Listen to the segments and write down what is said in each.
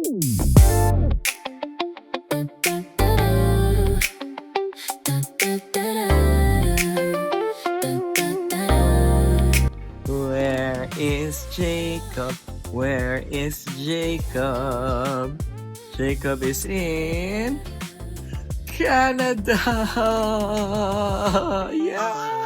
Where is Jacob? Where is Jacob? Jacob is in Canada! Yeah!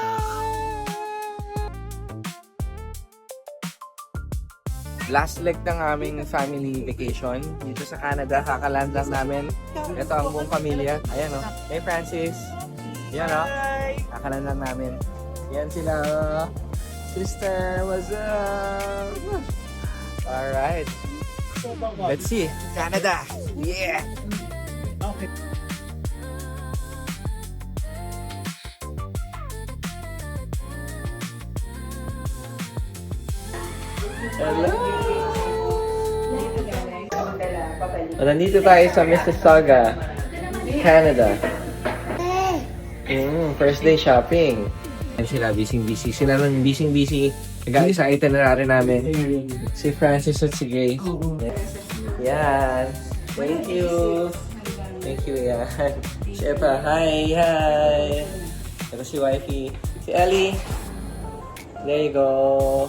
Last leg ng aming family vacation dito sa Canada. Kakaland lang namin. Ito ang buong pamilya. Ayan o. Hey Francis. Yan o. Kakaland lang namin. Yan sila. Sister, what's up? Alright. Let's see. Canada. Yeah! Okay. Hello! Nandito tayo sa Mississauga, Canada. First day shopping. And sila busy-busy. Sila lang busy-busy. Nag-alis sa itinerary namin. Si Francis at si Grace. Yan. Thank you. Thank you, yan. Si Epa. Hi, hi. Ito si Wifey. Si Ellie. There you go.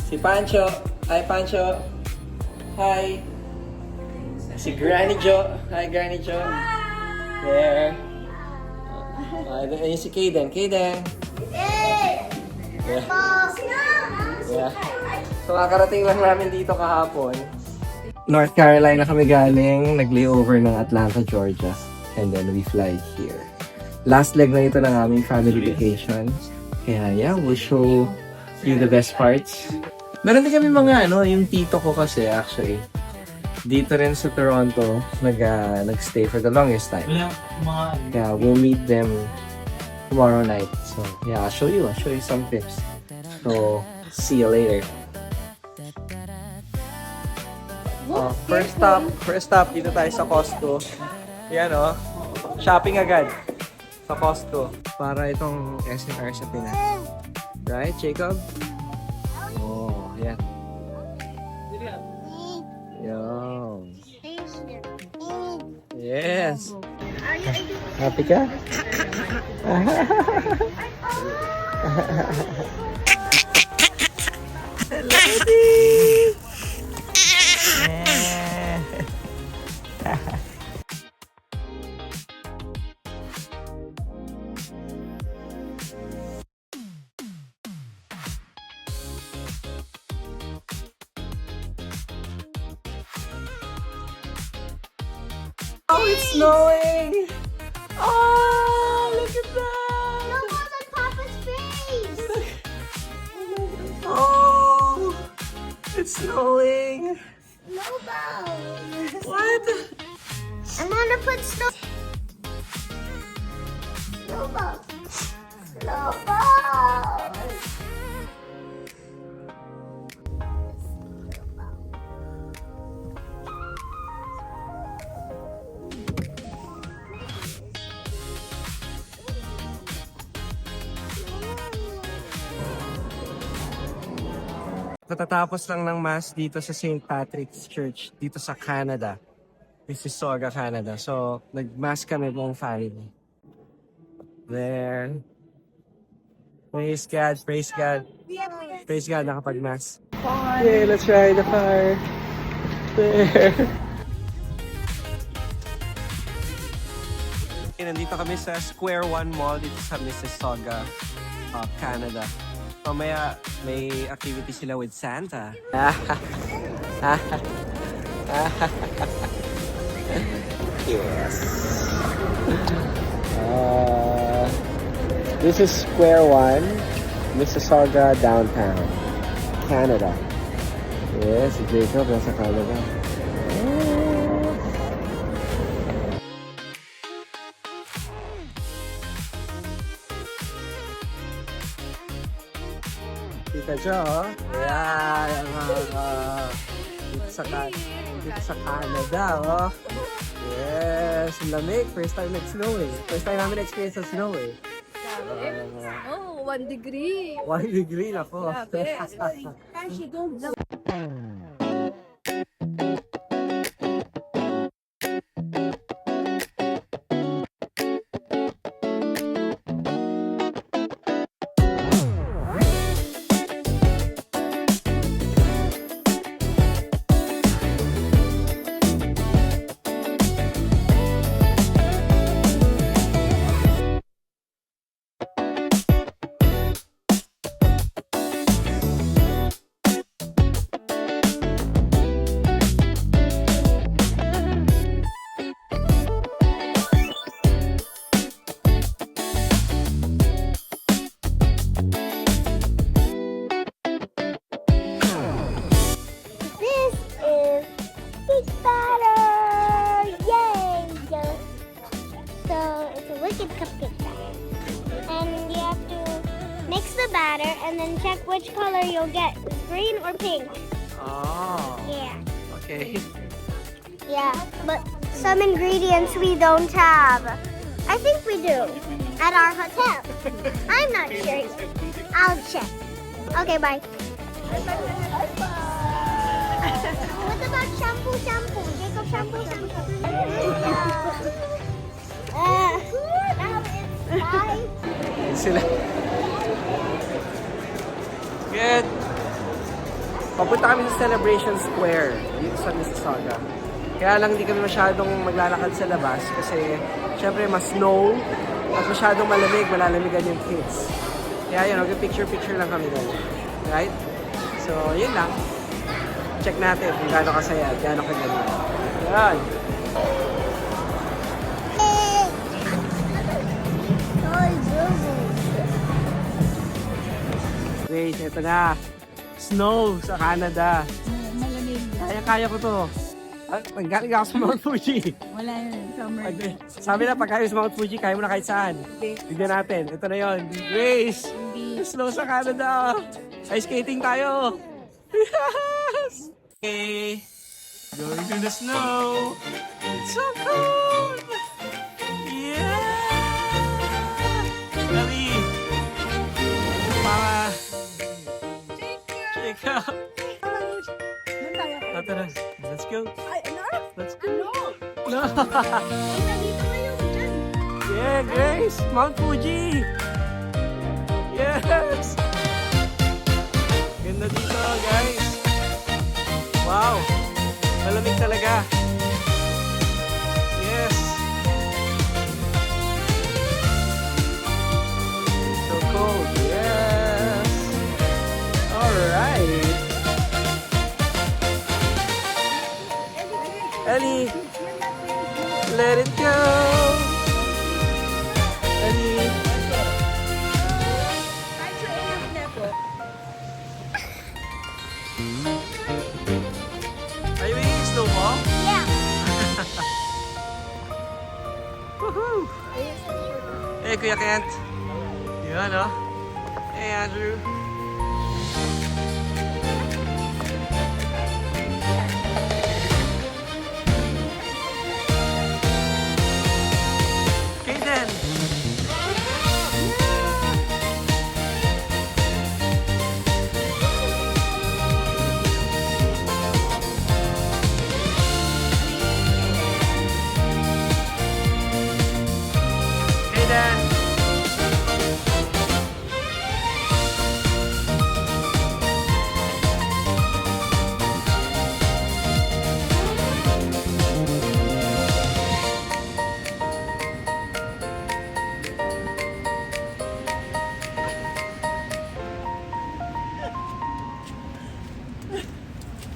Si Pancho. Hi, Pancho. Hi. Si Granny Jo. Hi, Granny Jo. There. Ayun si Kaden. Kaden. Yeah. Yeah. So, kakarating lang namin dito kahapon. North Carolina kami galing. Nag-layover ng Atlanta, Georgia. And then we fly here. Last leg na ito ng aming family vacation. Kaya yeah, we'll show you the best parts. Meron din kami mga yung tito ko kasi actually dito rin sa Toronto nag-stay for the longest time. Yeah, we'll meet them tomorrow night. So yeah, I'll show you some tips. So see you later. First stop dito tayo sa Costco. Yan shopping agad sa Costco para itong SNR sa Pinas. Right, Jacob? Oh, yeah. Yo. Yes. Happy ka? Lady! Oh, it's snowing! Oh, look at that! Snowballs on Papa's face! Oh, it's snowing! Snowballs! What? I'm gonna put snowballs! Snowballs! Katatapos lang ng mass dito sa St. Patrick's Church dito sa Canada. Mississauga, Canada. So, nag-mass kami buong family. There. Praise God, praise God. Praise God, nakapag-mass. Okay, let's ride the car. There. Nandito kami sa Square One Mall dito sa Mississauga, Canada. Mamaya may activity sila with Santa. Yes. This is Square One, Mississauga, downtown, Canada. Yes, si Jacob nasa Canada. Tita Jo, yeah, dito sa Canada, Yes, lamig. First time nag-snow First time namin experience sa snow 1 degree. 1 degree na po. water and then check which color you'll get, green or pink. Oh, Yeah. okay. Yeah, but some ingredients we don't have. I think we do at our hotel. I'm not sure. I'll check. Okay, bye. What about shampoo? Jacob, shampoo. Now it's time. Sila. Good. Papunta kami sa Celebration Square dito sa Mississauga. Kaya lang hindi kami masyadong maglalakad sa labas kasi syempre mas snow at masyadong malamig, malalamigan yung kids. Kaya yun, mag-picture lang kami doon. Right? So, yun lang. Check natin kung gaano kasaya at gaano kaganda. Yan. Wait, eto na. Snow sa Canada. Malamig. Kaya ko to. Nanggaling ako sa Mount Fuji. Wala yun. Summer. Sabi na, pag kaya sa Mount Fuji, kaya mo na kahit saan. Tignan natin. Ito na yun. Grace! Snow sa Canada. Ice skating tayo. Yes! Okay. Going to the snow. It's so cold. Yeah! Ready? Para. Shake up. Doon tayo. Tara, let's go. Ay, ano? Let's go. No. No. Ay, nandito kayo. Diyan. Yeah, Grace! Mount Fuji! Yes! Ganda dito, guys! Wow! Malamig talaga! Yes! So cold! Yes! Alright! Ellie! Let it go! Ellie! Ay, so enough na po. Are you making snowball? Yeah. Woohoo! Hey, Kuya Kent. Yun, no? Hey, Andrew. Kaden. Kaden.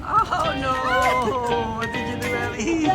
Oh no! What did you do, Ellie?